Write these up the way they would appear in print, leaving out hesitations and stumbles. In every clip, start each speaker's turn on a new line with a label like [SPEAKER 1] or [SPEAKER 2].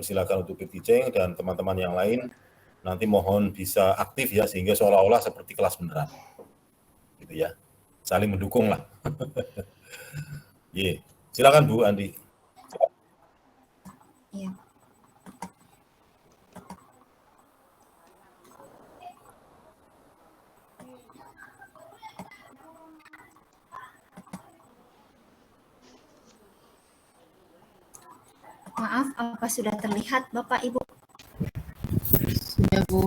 [SPEAKER 1] persilakan untuk berbicara dan teman-teman yang lain nanti mohon bisa aktif ya sehingga seolah-olah seperti kelas beneran. Gitu ya. Saling mendukung lah. Ye. Silakan Bu Andi.
[SPEAKER 2] Ya. Maaf, apa sudah terlihat Bapak Ibu?
[SPEAKER 3] Sudah, Bu.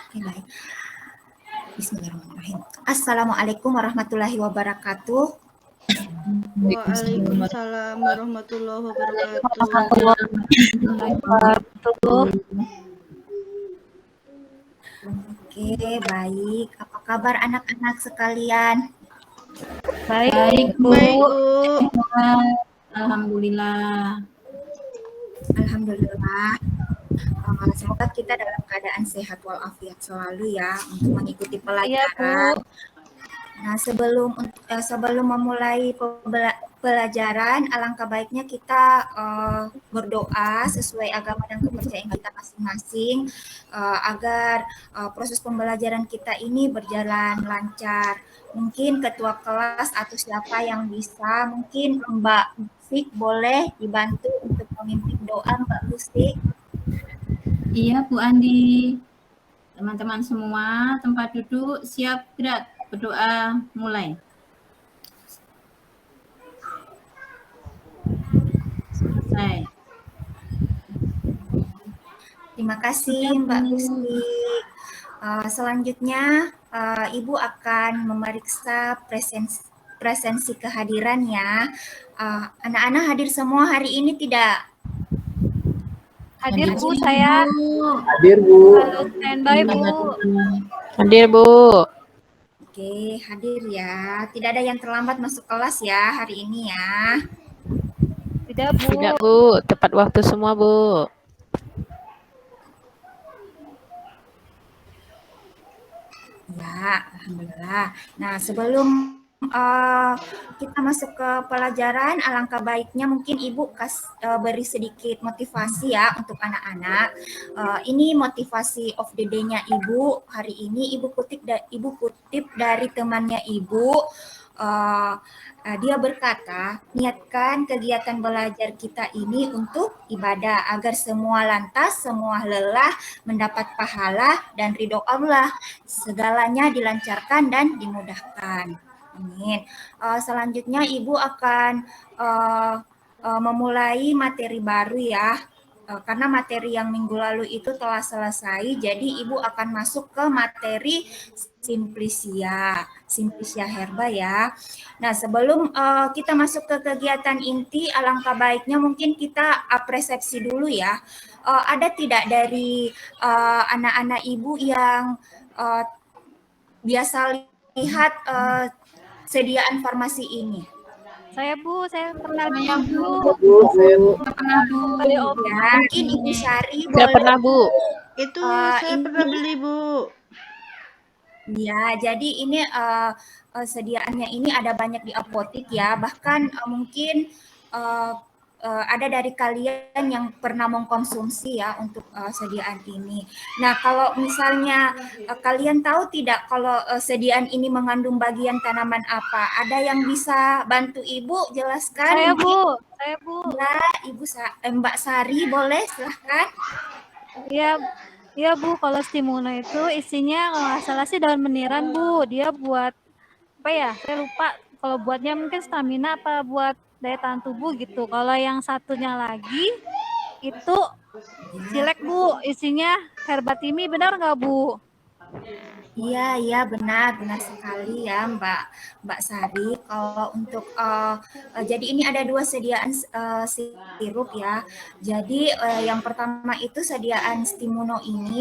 [SPEAKER 2] Oke, baik. Bismillahirrahmanirrahim. Assalamualaikum warahmatullahi wabarakatuh.
[SPEAKER 4] Waalaikumsalam warahmatullahi wabarakatuh.
[SPEAKER 2] Oke, baik. Apa kabar anak-anak sekalian?
[SPEAKER 3] Baik, Bu.
[SPEAKER 4] Baik, Bu.
[SPEAKER 3] Alhamdulillah.
[SPEAKER 2] Alhamdulillah. Semoga kita dalam keadaan sehat walafiat selalu ya untuk mengikuti pelajaran. Nah, sebelum memulai pelajaran, alangkah baiknya kita berdoa sesuai agama dan kepercayaan kita masing-masing agar proses pembelajaran kita ini berjalan lancar. Mungkin ketua kelas atau siapa yang bisa, mungkin Mbak Fik boleh dibantu untuk memimpin doa, Mbak Fik.
[SPEAKER 3] Iya, Bu Andi. Teman-teman semua, tempat duduk, siap gerak, berdoa, mulai. Selesai.
[SPEAKER 2] Terima kasih Mbak Gusti. Selanjutnya Ibu akan memeriksa presensi kehadirannya. Anak-anak hadir semua hari ini tidak?
[SPEAKER 5] Hadir Bu, saya.
[SPEAKER 6] Hadir Bu.
[SPEAKER 5] Halo, standby Bu.
[SPEAKER 6] Hadir Bu.
[SPEAKER 2] Oke, hadir ya. Tidak ada yang terlambat masuk kelas ya hari ini ya.
[SPEAKER 5] Tidak Bu.
[SPEAKER 6] Tidak Bu, tepat waktu semua Bu.
[SPEAKER 2] Ya, alhamdulillah. Nah, sebelum kita masuk ke pelajaran, alangkah baiknya mungkin Ibu beri sedikit motivasi ya untuk anak-anak. Ini motivasi of the day-nya Ibu hari ini. Ibu kutip dari temannya Ibu. Dia berkata, niatkan kegiatan belajar kita ini untuk ibadah agar semua lantas, semua lelah mendapat pahala dan ridho Allah. Segalanya dilancarkan dan dimudahkan. Amin. Selanjutnya Ibu akan memulai materi baru ya. Karena materi yang minggu lalu itu telah selesai, jadi Ibu akan masuk ke materi Simplicia Herba ya. Nah, sebelum kita masuk ke kegiatan inti, alangkah baiknya mungkin kita persepsi dulu ya. Ada tidak dari anak-anak Ibu yang biasa lihat sediaan farmasi ini?
[SPEAKER 5] Saya Bu, saya pernah
[SPEAKER 3] Saya
[SPEAKER 5] Bu.
[SPEAKER 3] Pernah Bu.
[SPEAKER 2] Ya, mungkin Ibu Syari
[SPEAKER 6] Saya pernah Bu.
[SPEAKER 4] Itu saya pernah beli Bu.
[SPEAKER 2] Ya, jadi ini sediaannya ini ada banyak di apotik ya. Bahkan mungkin ada dari kalian yang pernah mengkonsumsi ya untuk sediaan ini. Nah, kalau misalnya kalian tahu tidak kalau sediaan ini mengandung bagian tanaman apa? Ada yang bisa bantu Ibu jelaskan?
[SPEAKER 5] Saya
[SPEAKER 2] mungkin?
[SPEAKER 5] Bu, saya Bu.
[SPEAKER 2] Ya, Mbak Sari boleh silahkan.
[SPEAKER 5] Iya Bu, kalau Stimuno itu isinya kalau nggak salah sih daun meniran Bu. Dia buat apa ya? Saya lupa. Kalau buatnya mungkin stamina apa buat daya tahan tubuh gitu. Kalau yang satunya lagi itu silek Bu, isinya herbatimi, benar nggak Bu?
[SPEAKER 2] Iya benar sekali ya Mbak Sari. Kalau untuk jadi ini ada dua sediaan sirup ya. Jadi yang pertama itu sediaan Stimuno ini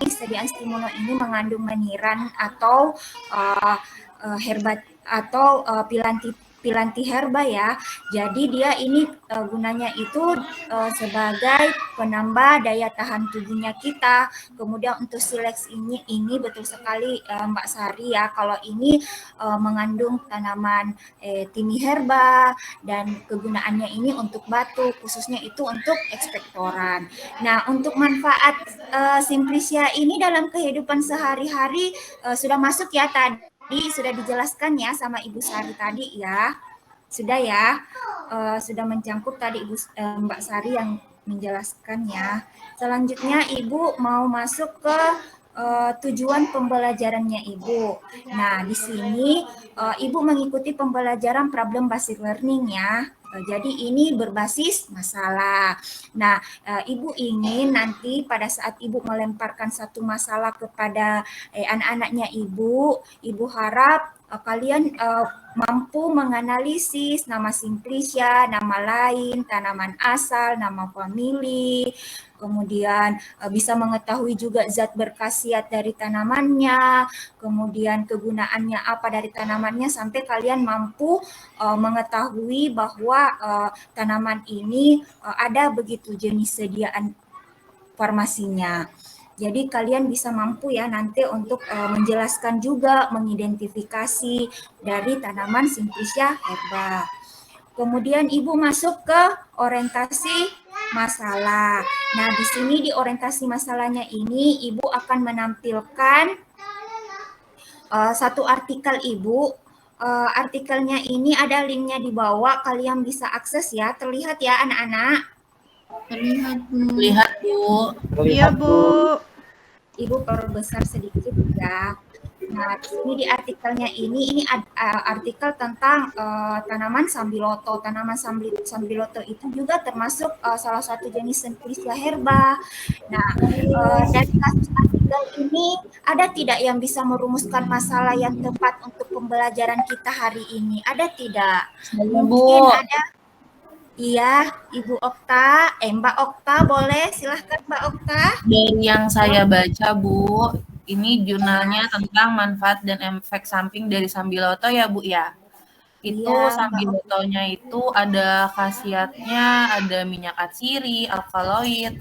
[SPEAKER 2] mengandung meniran atau herbat atau pilanti herba ya. Jadi dia ini gunanya itu sebagai penambah daya tahan tubuhnya kita. Kemudian untuk silex ini betul sekali Mbak Sari ya, kalau ini mengandung tanaman timi herba dan kegunaannya ini untuk batuk, khususnya itu untuk ekspektoran. Nah, untuk manfaat Simplicia ini dalam kehidupan sehari-hari sudah masuk ya tadi, sudah dijelaskan ya sama Ibu Sari tadi ya. Sudah ya, sudah mencangkup tadi Mbak Sari yang menjelaskannya. Selanjutnya Ibu mau masuk ke tujuan pembelajarannya Ibu. Nah, di sini Ibu mengikuti pembelajaran problem based learning ya. Jadi ini berbasis masalah. Nah, Ibu ingin nanti pada saat Ibu melemparkan satu masalah kepada anak-anaknya Ibu harap kalian mampu menganalisis nama Simplicia, nama lain, tanaman asal, nama famili, kemudian bisa mengetahui juga zat berkhasiat dari tanamannya, kemudian kegunaannya apa dari tanamannya, sampai kalian mampu mengetahui bahwa tanaman ini ada begitu jenis sediaan farmasinya. Jadi kalian bisa mampu ya nanti untuk menjelaskan juga, mengidentifikasi dari tanaman Simplicia herba. Kemudian Ibu masuk ke orientasi masalah. Nah, di sini di orientasi masalahnya ini Ibu akan menampilkan satu artikel Ibu. Artikelnya ini ada linknya di bawah, kalian bisa akses ya. Terlihat ya anak-anak?
[SPEAKER 3] Terlihat, Bu.
[SPEAKER 6] Lihat, Bu.
[SPEAKER 4] Iya, Bu.
[SPEAKER 2] Ibu perbesar sedikit ya. Nah, di sini di artikelnya ini artikel tentang tanaman sambiloto. Tanaman sambiloto itu juga termasuk salah satu jenis Simplicia herba. Nah, dari kasus artikel ini ada tidak yang bisa merumuskan masalah yang tepat untuk pembelajaran kita hari ini? Ada tidak? Mungkin ada. Iya, Ibu Okta, Mbak Okta boleh, silahkan Mbak Okta.
[SPEAKER 7] Dari yang saya baca, Bu, ini jurnalnya tentang manfaat dan efek samping dari sambiloto ya, Bu ya. Itu sambilotonya itu ada khasiatnya, ada minyak atsiri, alkaloid,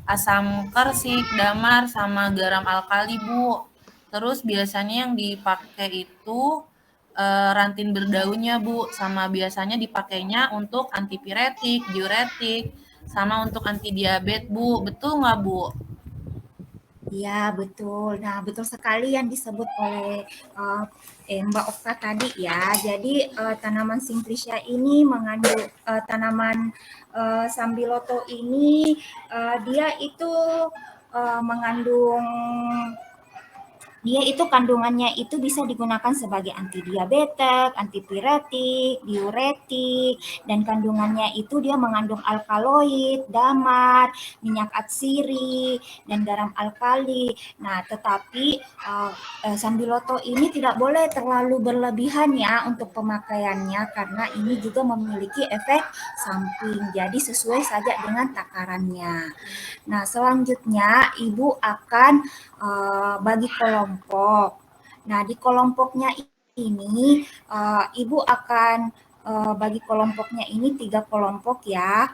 [SPEAKER 7] asam kersik, damar, sama garam alkali, Bu. Terus biasanya yang dipakai itu ranting berdaunnya, Bu, sama biasanya dipakainya untuk antipiretik, diuretik, sama untuk anti diabetes, Bu. Betul nggak, Bu?
[SPEAKER 2] Iya, betul. Nah, betul sekali yang disebut oleh Mbak Okta tadi ya. Jadi tanaman Simplicia ini mengandung tanaman sambiloto ini dia itu mengandung, dia itu kandungannya itu bisa digunakan sebagai antidiabetes, antipiretik, diuretik, dan kandungannya itu dia mengandung alkaloid, damar, minyak atsiri, dan garam alkali. Nah, tetapi sambiloto ini tidak boleh terlalu berlebihan ya untuk pemakaiannya, karena ini juga memiliki efek samping. Jadi sesuai saja dengan takarannya. Nah, selanjutnya Ibu akan bagi kelompok. Nah, di kelompoknya ini Ibu akan bagi kelompoknya ini 3 kelompok ya.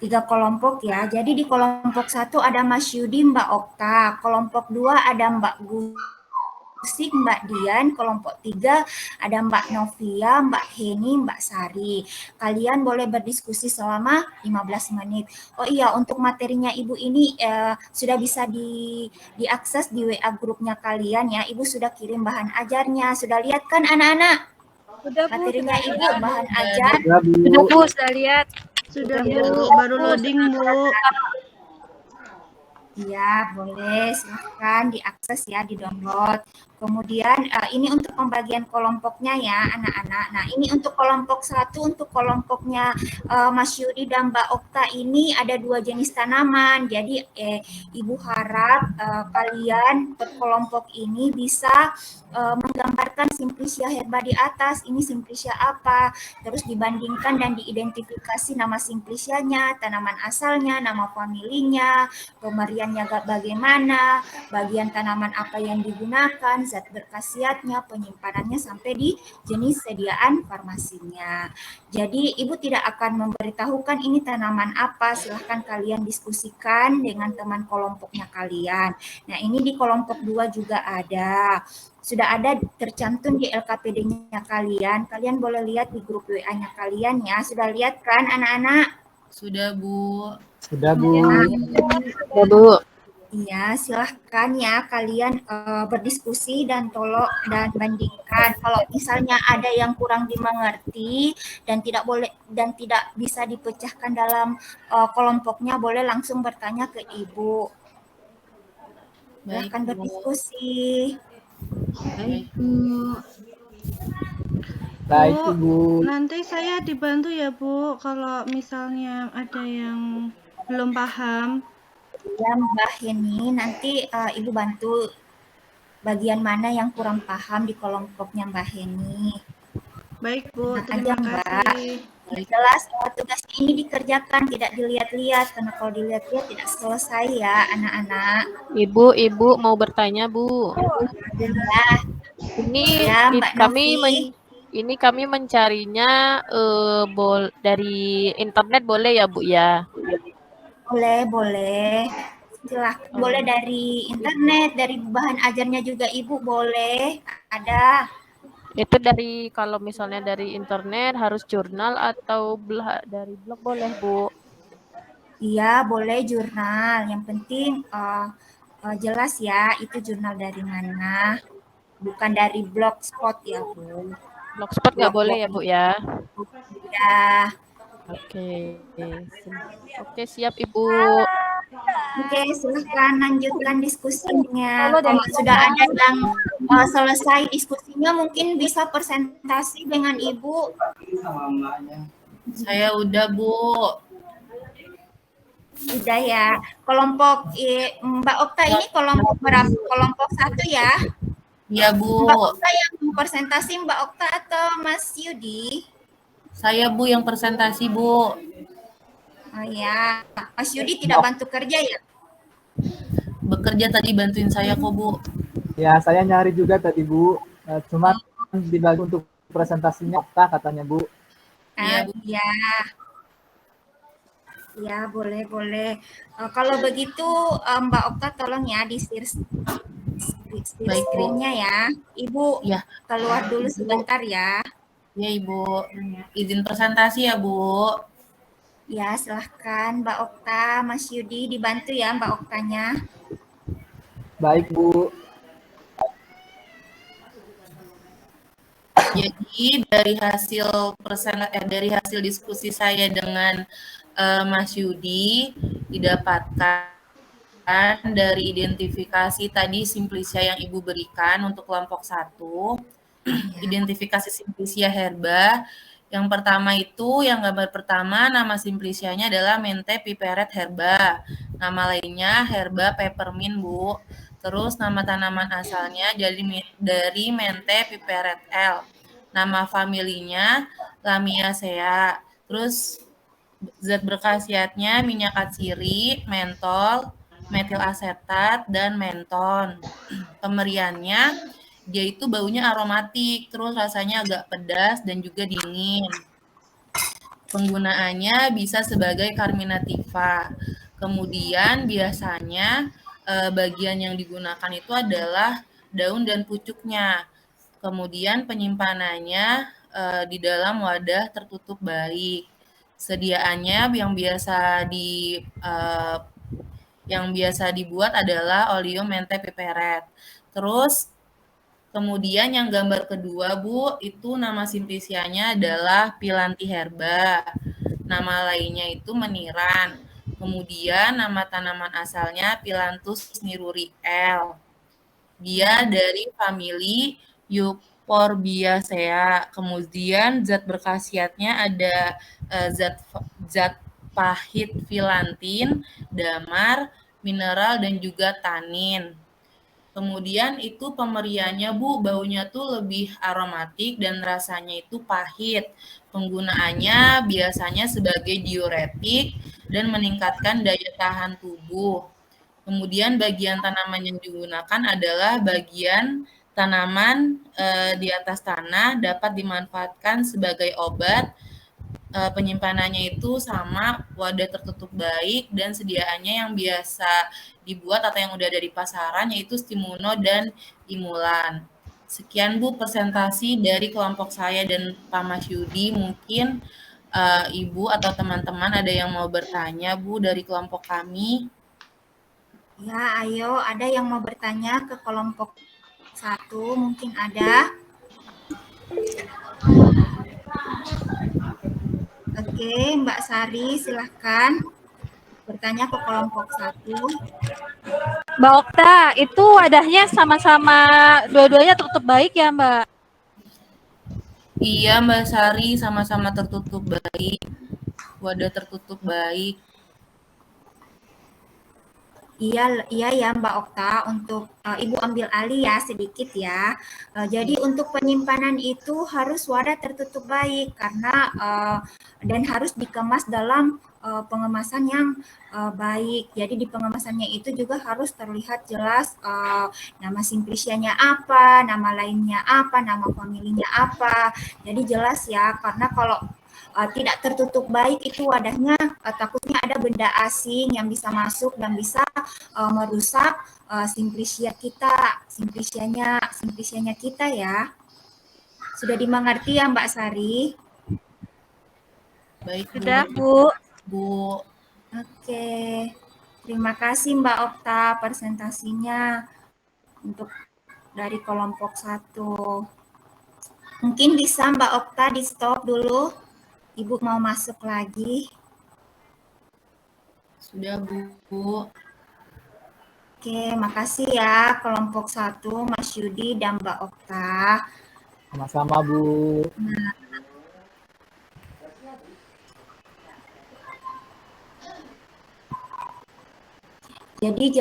[SPEAKER 2] 3 kelompok ya. Jadi di kelompok 1 ada Mas Yudi, Mbak Okta. Kelompok 2 ada Mbak Gusik, Mbak Dian. Kelompok 3 ada Mbak Novia, Mbak Heni, Mbak Sari. Kalian boleh berdiskusi selama 15 menit. Oh iya, untuk materinya Ibu ini sudah bisa diakses di WA grupnya kalian ya. Ibu sudah kirim bahan ajarnya. Sudah lihat kan anak-anak?
[SPEAKER 5] Sudah, Bu.
[SPEAKER 2] Materinya Ibu, bahan ajar.
[SPEAKER 5] Sudah, Bu. Sudah lihat.
[SPEAKER 4] Sudah, Bu. Baru loading, Bu.
[SPEAKER 2] Iya, boleh. Silahkan diakses ya, di-download. Kemudian ini untuk pembagian kelompoknya ya, anak-anak. Nah, ini untuk kelompok 1, untuk kelompoknya Mas Yudi dan Mbak Okta ini ada 2 jenis tanaman. Jadi Ibu harap kalian per kelompok ini bisa menggambarkan Simplicia herba di atas. Ini Simplicia apa? Terus dibandingkan dan diidentifikasi nama Simplicianya, tanaman asalnya, nama familinya, pemberiannya bagaimana, bagian tanaman apa yang digunakan, zat berkhasiatnya, penyimpanannya, sampai di jenis sediaan farmasinya. Jadi Ibu tidak akan memberitahukan ini tanaman apa, silahkan kalian diskusikan dengan teman kelompoknya kalian. Nah, ini di kelompok 2 juga ada. Sudah ada tercantum di LKPD-nya kalian. Kalian boleh lihat di grup WA-nya kalian ya. Sudah lihat kan anak-anak?
[SPEAKER 7] Sudah, Bu.
[SPEAKER 6] Sudah, Bu. Sudah, Bu.
[SPEAKER 2] Iya, silahkan ya kalian berdiskusi dan tolong dan bandingkan. Kalau misalnya ada yang kurang dimengerti dan tidak boleh dan tidak bisa dipecahkan dalam kelompoknya, boleh langsung bertanya ke Ibu.
[SPEAKER 7] Baik,
[SPEAKER 2] Silahkan
[SPEAKER 7] Bu.
[SPEAKER 2] berdiskusi.
[SPEAKER 3] Baik, Bu.
[SPEAKER 6] Baik, Bu.
[SPEAKER 4] Nanti saya dibantu ya Bu, kalau misalnya ada yang belum paham.
[SPEAKER 2] Ya, Mbak Heni, nanti Ibu bantu bagian mana yang kurang paham di kelompoknya Mbak Heni.
[SPEAKER 4] Baik Bu,
[SPEAKER 2] Tenang
[SPEAKER 4] terima
[SPEAKER 2] aja, Mbak.
[SPEAKER 4] kasih.
[SPEAKER 2] Jelas tugas ini dikerjakan, tidak dilihat-lihat, karena kalau dilihat-lihat tidak selesai ya anak-anak.
[SPEAKER 6] Ibu mau bertanya, Bu.
[SPEAKER 2] Ya,
[SPEAKER 6] Ini
[SPEAKER 2] ya Mbak Novi.
[SPEAKER 6] ini kami mencarinya dari internet boleh ya, Bu ya?
[SPEAKER 2] Boleh. Silahkan. Boleh dari internet, dari bahan ajarnya juga Ibu boleh. Ada.
[SPEAKER 6] Itu kalau misalnya dari internet harus jurnal atau dari blog boleh, Bu?
[SPEAKER 2] Iya, boleh jurnal. Yang penting jelas ya itu jurnal dari mana. Bukan dari blogspot ya, Bu.
[SPEAKER 6] Blogspot nggak boleh ya, Bu ya?
[SPEAKER 2] Ya.
[SPEAKER 6] Oke, siap Ibu.
[SPEAKER 2] Oke, silahkan lanjutkan diskusinya. Kalau sudah ada yang selesai diskusinya, mungkin bisa presentasi dengan Ibu.
[SPEAKER 7] Saya udah, Bu.
[SPEAKER 2] Sudah ya. Kelompok Mbak Okta ini kelompok berapa? Kelompok 1 ya?
[SPEAKER 7] Iya, Bu.
[SPEAKER 2] Mbak Okta yang presentasi Mbak Okta atau Mas Yudi?
[SPEAKER 7] Saya, Bu, yang presentasi, Bu.
[SPEAKER 2] Oh ya, Mas Yudi tidak bantu kerja ya?
[SPEAKER 7] Bekerja tadi bantuin saya kok, Bu.
[SPEAKER 8] Ya, saya nyari juga tadi, Bu. Cuma dibagi untuk presentasinya Okta katanya, Bu.
[SPEAKER 7] Iya, Bu.
[SPEAKER 2] Iya. Ya, boleh. Kalau begitu Mbak Okta tolong ya di share screen-nya ya. Ibu
[SPEAKER 7] Ya.
[SPEAKER 2] keluar dulu sebentar ya.
[SPEAKER 7] Ya, Ibu. Izin presentasi ya, Bu.
[SPEAKER 2] Ya, silahkan Mbak Okta, Mas Yudi dibantu ya Mbak Oktanya.
[SPEAKER 8] Baik, Bu.
[SPEAKER 7] Jadi dari hasil diskusi saya dengan Mas Yudi didapatkan dari identifikasi tadi Simplicia yang Ibu berikan untuk kelompok 1, identifikasi Simplicia herba. Yang pertama itu, yang gambar pertama nama Simplicianya adalah Mente piperet herba. Nama lainnya herba peppermint, Bu. Terus nama tanaman asalnya dari Mente piperet L. Nama familinya Lamiaceae. Terus zat berkhasiatnya minyak atsiri, mentol, metil asetat, dan menton. Pemberiannya, dia itu baunya aromatik, terus rasanya agak pedas dan juga dingin. Penggunaannya bisa sebagai carminativa. Kemudian biasanya bagian yang digunakan itu adalah daun dan pucuknya. Kemudian penyimpanannya di dalam wadah tertutup baik. Sediaannya yang biasa dibuat adalah Oleum Mente piperet. Terus kemudian yang gambar kedua, Bu, itu nama Simplicianya adalah Pilanti herba. Nama lainnya itu meniran. Kemudian nama tanaman asalnya Pilantus niruri L. Dia dari famili Euphorbiaceae. Kemudian zat berkhasiatnya ada zat pahit filantin, damar, mineral, dan juga tanin. Kemudian itu pemberiannya, Bu, baunya tuh lebih aromatik dan rasanya itu pahit. Penggunaannya biasanya sebagai diuretik dan meningkatkan daya tahan tubuh. Kemudian bagian tanaman yang digunakan adalah bagian tanaman di atas tanah dapat dimanfaatkan sebagai obat. Penyimpanannya itu sama, wadah tertutup baik, dan sediaannya yang biasa dibuat atau yang udah ada di pasaran yaitu Stimuno dan Imulan. Sekian Bu presentasi dari kelompok saya dan Pak Mas Yudi. Mungkin Ibu atau teman-teman ada yang mau bertanya Bu dari kelompok kami?
[SPEAKER 2] Ya, ayo, ada yang mau bertanya ke kelompok 1? Mungkin ada. Oke, Mbak Sari, silahkan bertanya ke kelompok 1.
[SPEAKER 5] Mbak Okta, itu wadahnya sama-sama dua-duanya tertutup baik ya, Mbak?
[SPEAKER 7] Iya, Mbak Sari, sama-sama tertutup baik. Wadah tertutup baik.
[SPEAKER 2] Iya ya Mbak Okta, untuk Ibu ambil alih ya sedikit ya. Jadi untuk penyimpanan itu harus wadah tertutup baik karena dan harus dikemas dalam pengemasan yang baik. Jadi di pengemasannya itu juga harus terlihat jelas nama simplicianya apa, nama lainnya apa, nama familinya apa. Jadi jelas ya, karena kalau tidak tertutup baik itu wadahnya takutnya ada benda asing yang bisa masuk dan bisa merusak simplicia kita, simplicianya kita ya. Sudah dimengerti ya Mbak Sari?
[SPEAKER 7] Baik,
[SPEAKER 5] Sudah,
[SPEAKER 7] Bu.
[SPEAKER 5] Bu.
[SPEAKER 2] Oke. Terima kasih Mbak Okta presentasinya untuk dari kelompok 1. Mungkin bisa Mbak Okta di stop dulu. Ibu mau masuk lagi.
[SPEAKER 7] Sudah, Bu.
[SPEAKER 2] Oke, makasih ya kelompok 1, Mas Yudi dan Mbak Okta.
[SPEAKER 8] Sama-sama, Bu.
[SPEAKER 2] Jadi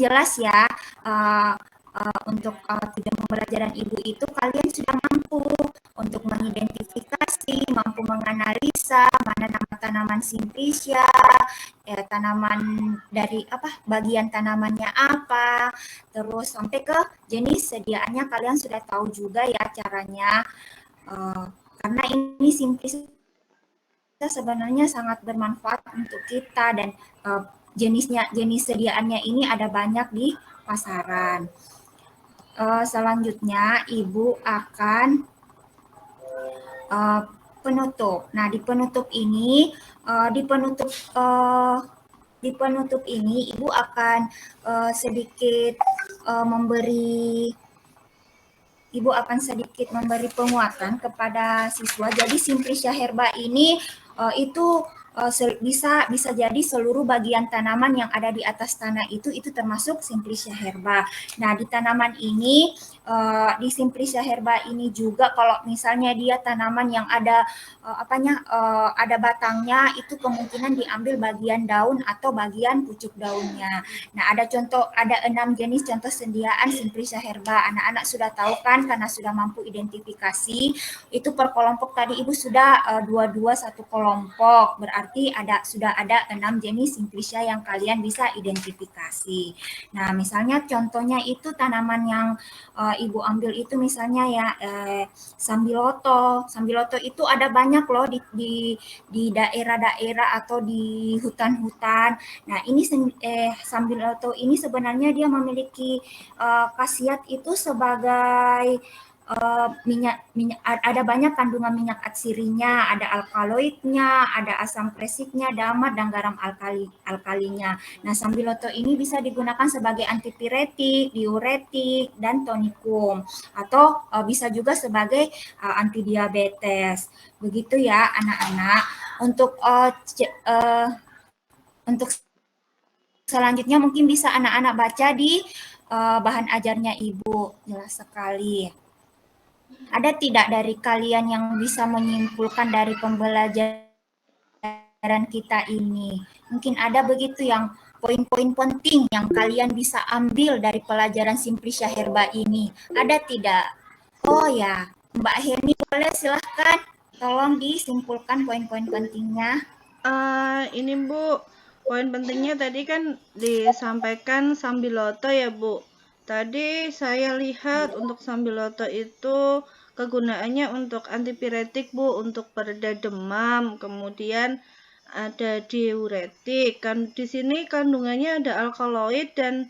[SPEAKER 2] jelas ya, untuk tujuan pembelajaran Ibu itu kalian sudah mampu untuk mengidentifikasi, mampu menganalisa mana nama tanaman simplicia, tanaman dari bagian tanamannya apa, terus sampai ke jenis sediaannya kalian sudah tahu juga ya caranya. Karena ini simplicia sebenarnya sangat bermanfaat untuk kita dan jenis sediaannya ini ada banyak di pasaran. Selanjutnya Ibu akan penutup. Nah, di penutup ini Ibu akan sedikit memberi penguatan kepada siswa. Jadi Simplicia herba ini itu bisa jadi seluruh bagian tanaman yang ada di atas tanah itu termasuk Simplicia herba. Nah, di tanaman ini di Simplicia herba ini juga kalau misalnya dia tanaman yang ada ada batangnya, itu kemungkinan diambil bagian daun atau bagian pucuk daunnya. Nah, ada 6 jenis contoh sediaan Simplicia herba. Anak-anak sudah tahu kan karena sudah mampu identifikasi. Itu per kelompok tadi Ibu sudah 2-2 satu kelompok. Berarti sudah ada 6 jenis Simplicia yang kalian bisa identifikasi. Nah, misalnya contohnya itu tanaman yang Ibu ambil itu misalnya ya sambiloto. Sambiloto itu ada banyak loh di daerah-daerah atau di hutan-hutan. Nah, ini sambiloto ini sebenarnya dia memiliki khasiat itu sebagai minyak, ada banyak kandungan minyak atsirinya, ada alkaloidnya, ada asam presiknya, damat dan garam alkalinya. Nah, sambiloto ini bisa digunakan sebagai antipiretik, diuretik, dan tonikum, atau bisa juga sebagai antidiabetes. Begitu ya anak-anak. Untuk selanjutnya mungkin bisa anak-anak baca di bahan ajarnya Ibu. Jelas sekali. Ada tidak dari kalian yang bisa menyimpulkan dari pembelajaran kita ini? Mungkin ada begitu yang poin-poin penting yang kalian bisa ambil dari pelajaran Simplicia herba ini. Ada tidak? Oh ya, Mbak Heni boleh silahkan tolong disimpulkan poin-poin pentingnya.
[SPEAKER 4] Ini Bu, poin pentingnya tadi kan disampaikan sambiloto ya Bu. Tadi saya lihat untuk Sambiloto itu kegunaannya untuk antipiretik, Bu, untuk pereda demam, kemudian ada diuretik. Kan di sini kandungannya ada alkaloid dan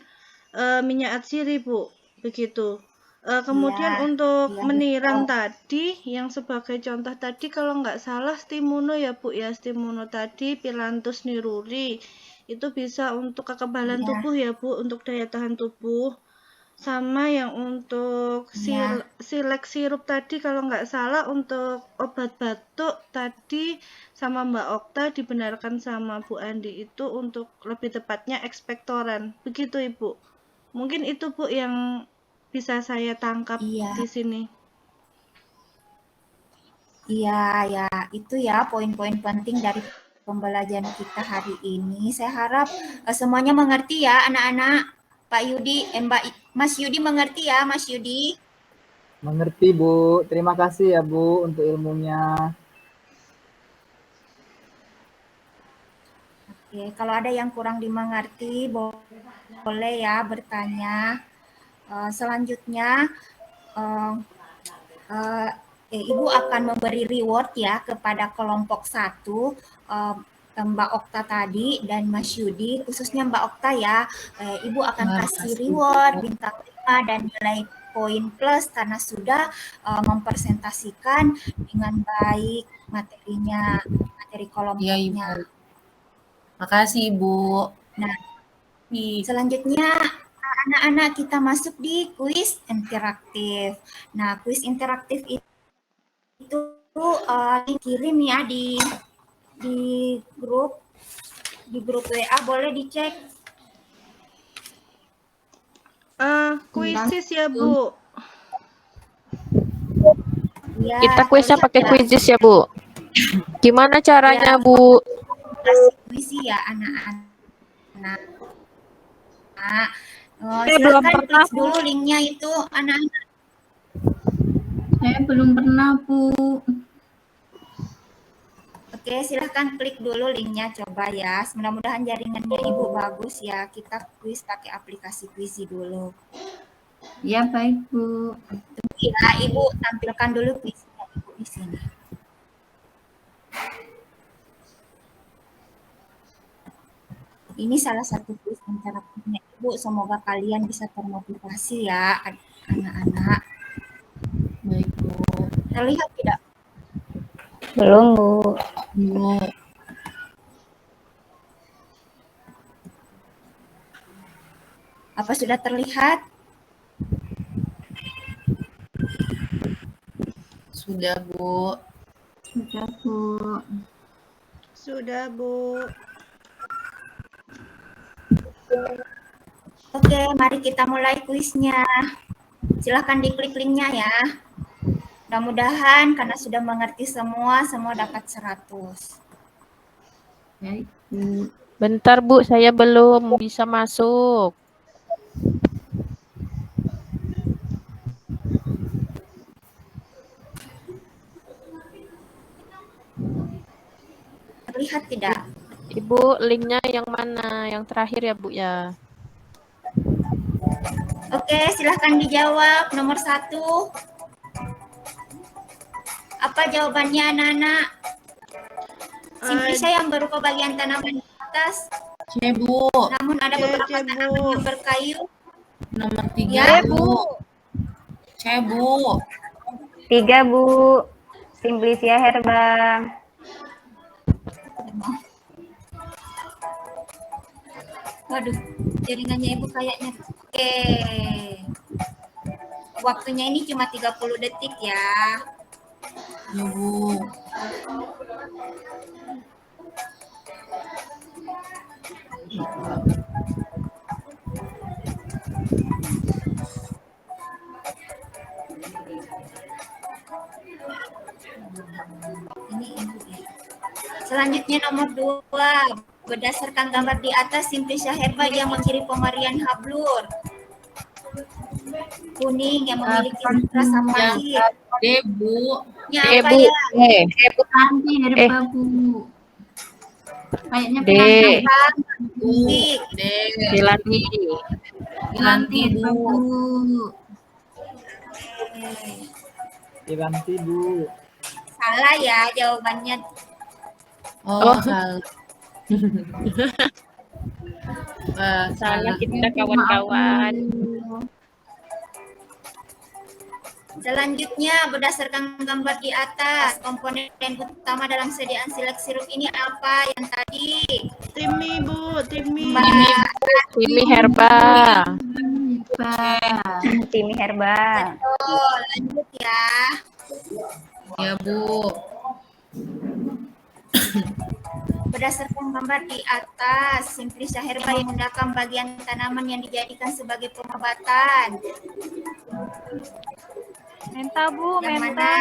[SPEAKER 4] minyak atsiri, Bu. Begitu. Kemudian untuk
[SPEAKER 2] iya
[SPEAKER 4] menirang
[SPEAKER 2] betul.
[SPEAKER 4] tadi, yang sebagai contoh tadi kalau nggak salah Stimuno ya Bu ya, Stimuno tadi Pilantus niruri. Itu bisa untuk kekebalan
[SPEAKER 2] Iya,
[SPEAKER 4] tubuh ya Bu, untuk daya tahan tubuh. Sama yang untuk
[SPEAKER 2] iya,
[SPEAKER 4] silek sirup tadi kalau nggak salah untuk obat batuk tadi sama Mbak Okta dibenarkan sama Bu Andi itu untuk lebih tepatnya ekspektoran. Begitu Ibu. Mungkin itu Bu yang bisa saya tangkap
[SPEAKER 2] iya,
[SPEAKER 4] di sini.
[SPEAKER 2] iya, ya. Itu ya poin-poin penting dari pembelajaran kita hari ini. Saya harap semuanya mengerti ya anak-anak. Pak Yudi, Mas Yudi mengerti ya, Mas Yudi?
[SPEAKER 8] Mengerti, Bu. Terima kasih ya, Bu, untuk ilmunya.
[SPEAKER 2] Oke, kalau ada yang kurang dimengerti, boleh ya bertanya. Selanjutnya, eh, Ibu akan memberi reward ya kepada kelompok 1, Mbak Okta tadi dan Mas Yudi, khususnya Mbak Okta ya. Ibu akan kasih reward bintang 5 dan nilai poin plus karena sudah mempresentasikan dengan baik materinya, materi kelompoknya.
[SPEAKER 7] Iya, Ibu. Makasih, Bu.
[SPEAKER 2] Nah, selanjutnya anak-anak kita masuk di kuis interaktif. Nah, kuis interaktif itu dikirim ya di grup WA, boleh dicek.
[SPEAKER 4] Kuisis ya Bu.
[SPEAKER 2] Ya,
[SPEAKER 6] Kita kuisnya pakai kuisis ya Bu. Gimana caranya
[SPEAKER 2] ya,
[SPEAKER 6] Bu?
[SPEAKER 2] kasih kuisi ya anak-anak. Nah,
[SPEAKER 5] belum
[SPEAKER 2] silakan
[SPEAKER 5] pernah,
[SPEAKER 2] klik dulu linknya itu anak-anak.
[SPEAKER 3] Saya belum pernah, Bu.
[SPEAKER 2] Oke, silahkan klik dulu linknya, coba ya. Mudah-mudahan jaringannya Ibu bagus ya. Kita kuis pakai aplikasi Kuisi dulu.
[SPEAKER 3] Ya, baik, Bu.
[SPEAKER 2] Tunggu ya, Ibu tampilkan dulu kuisinya Ibu di sini. Ini salah satu kuis interaktifnya Ibu. Semoga kalian bisa termotivasi ya, anak-anak.
[SPEAKER 7] Baik, Bu.
[SPEAKER 2] Terlihat tidak?
[SPEAKER 5] belum Bu.
[SPEAKER 7] Bu.
[SPEAKER 2] Apa sudah terlihat?
[SPEAKER 7] Sudah, Bu.
[SPEAKER 3] Sudah, Bu.
[SPEAKER 4] Sudah, Bu.
[SPEAKER 2] Oke, mari kita mulai kuisnya. Silahkan diklik linknya ya. Mudah-mudahan karena sudah mengerti semua dapat 100.
[SPEAKER 3] Baik, Bu.
[SPEAKER 6] Bentar Bu, saya belum bisa masuk.
[SPEAKER 2] Terlihat tidak?
[SPEAKER 6] Ibu, linknya yang mana? Yang terakhir ya Bu ya?
[SPEAKER 2] Oke, silahkan dijawab. Nomor 1. Apa jawabannya anak-anak? Simplicia yang berupa bagian tanaman di atas.
[SPEAKER 7] C, Bu.
[SPEAKER 2] Namun ada beberapa tanaman yang berkayu.
[SPEAKER 7] Nomor 3,
[SPEAKER 2] Ya,
[SPEAKER 7] Bu. C, Bu.
[SPEAKER 5] 3 Bu. Simplicia herba.
[SPEAKER 2] Waduh, jaringannya Ibu kayaknya. Oke. Waktunya ini cuma 30 detik ya.
[SPEAKER 7] Ya, Bu.
[SPEAKER 2] Ini Ibu ya. Selanjutnya nomor 2. Berdasarkan gambar di atas, Simplicia herba yang mengirim pemarian hablur. Kuning yang memiliki rasa pahit.
[SPEAKER 7] D, Bu.
[SPEAKER 2] Ya, apa ya?
[SPEAKER 3] Nanti herba, Bu. Kayaknya
[SPEAKER 6] D.
[SPEAKER 2] Musik.
[SPEAKER 7] D.
[SPEAKER 6] Dilanti.
[SPEAKER 7] Dilanti,
[SPEAKER 3] Apa,
[SPEAKER 7] Bu.
[SPEAKER 3] Bu?
[SPEAKER 8] Dilanti Bu.
[SPEAKER 2] Salah ya jawabannya.
[SPEAKER 7] Oh, salah. Wah,
[SPEAKER 6] Salah
[SPEAKER 7] salah.
[SPEAKER 6] kita
[SPEAKER 3] Maaf,
[SPEAKER 6] kawan-kawan.
[SPEAKER 3] Bu.
[SPEAKER 2] Selanjutnya, berdasarkan gambar di atas, komponen utama dalam sediaan silek sirup ini apa yang tadi?
[SPEAKER 4] Timi, Bu, Timi.
[SPEAKER 6] Timi herba.
[SPEAKER 3] Pak.
[SPEAKER 5] Timi herba.
[SPEAKER 2] Betul, lanjut ya.
[SPEAKER 7] Ya, Bu.
[SPEAKER 2] Berdasarkan gambar di atas, Simplicia herba yang menggunakan bagian tanaman yang dijadikan sebagai pengobatan.
[SPEAKER 5] Menta, Bu,
[SPEAKER 2] Yang
[SPEAKER 5] menta.
[SPEAKER 2] mana?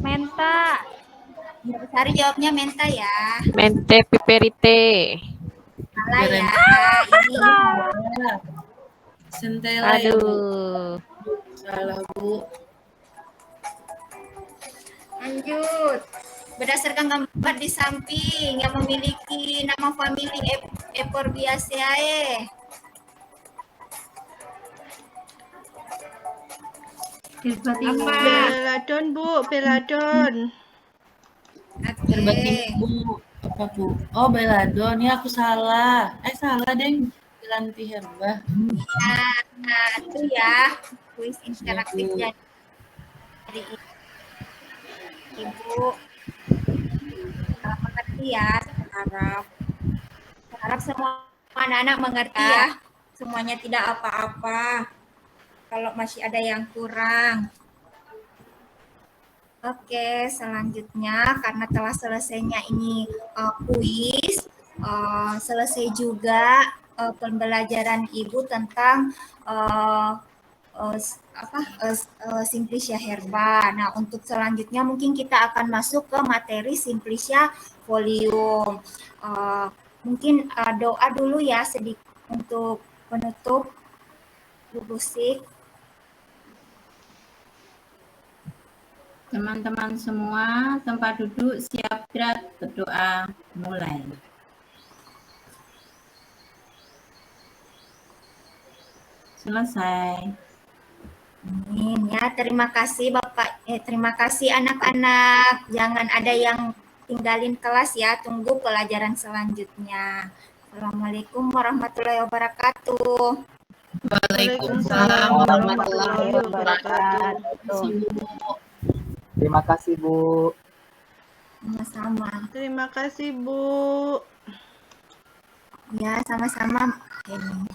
[SPEAKER 5] Menta.
[SPEAKER 2] Sari jawabnya menta ya.
[SPEAKER 6] Mente piperite.
[SPEAKER 2] Salah ya. Ini
[SPEAKER 7] Centella ya, Bu.
[SPEAKER 6] Aduh.
[SPEAKER 7] Salah, Bu.
[SPEAKER 2] lanjut. Berdasarkan gambar di samping yang memiliki nama famili Eporbiaceae. Apa?
[SPEAKER 4] Beladon, Bu, beladon.
[SPEAKER 7] Herba
[SPEAKER 2] Oke.
[SPEAKER 7] timur, Bu. Apa, Bu? Oh, beladon. Ya, aku salah. Salah, Deng. Dilanti herba.
[SPEAKER 2] Nah, itu ya kuis interaktif
[SPEAKER 7] Bu.
[SPEAKER 2] dari Ibu. Mengerti ya, harap semua anak-anak mengerti ya. Semuanya tidak apa-apa. Kalau masih ada yang kurang. Oke, selanjutnya karena telah selesainya ini kuis, selesai juga pembelajaran Ibu tentang Simplicia herba. Nah, untuk selanjutnya mungkin kita akan masuk ke materi Simplicia folium. Mungkin doa dulu ya sedikit untuk penutup Bu Busik.
[SPEAKER 3] Teman-teman semua, tempat duduk siap gerak, berdoa mulai. Selesai.
[SPEAKER 2] Amin ya, terima kasih Bapak, terima kasih anak-anak. Jangan ada yang tinggalin kelas ya, tunggu pelajaran selanjutnya. Assalamualaikum warahmatullahi wabarakatuh.
[SPEAKER 7] Waalaikumsalam warahmatullahi wabarakatuh.
[SPEAKER 8] Terima kasih Bu.
[SPEAKER 2] Sama-sama.
[SPEAKER 4] Terima kasih, Bu.
[SPEAKER 2] Ya, sama-sama. Ini.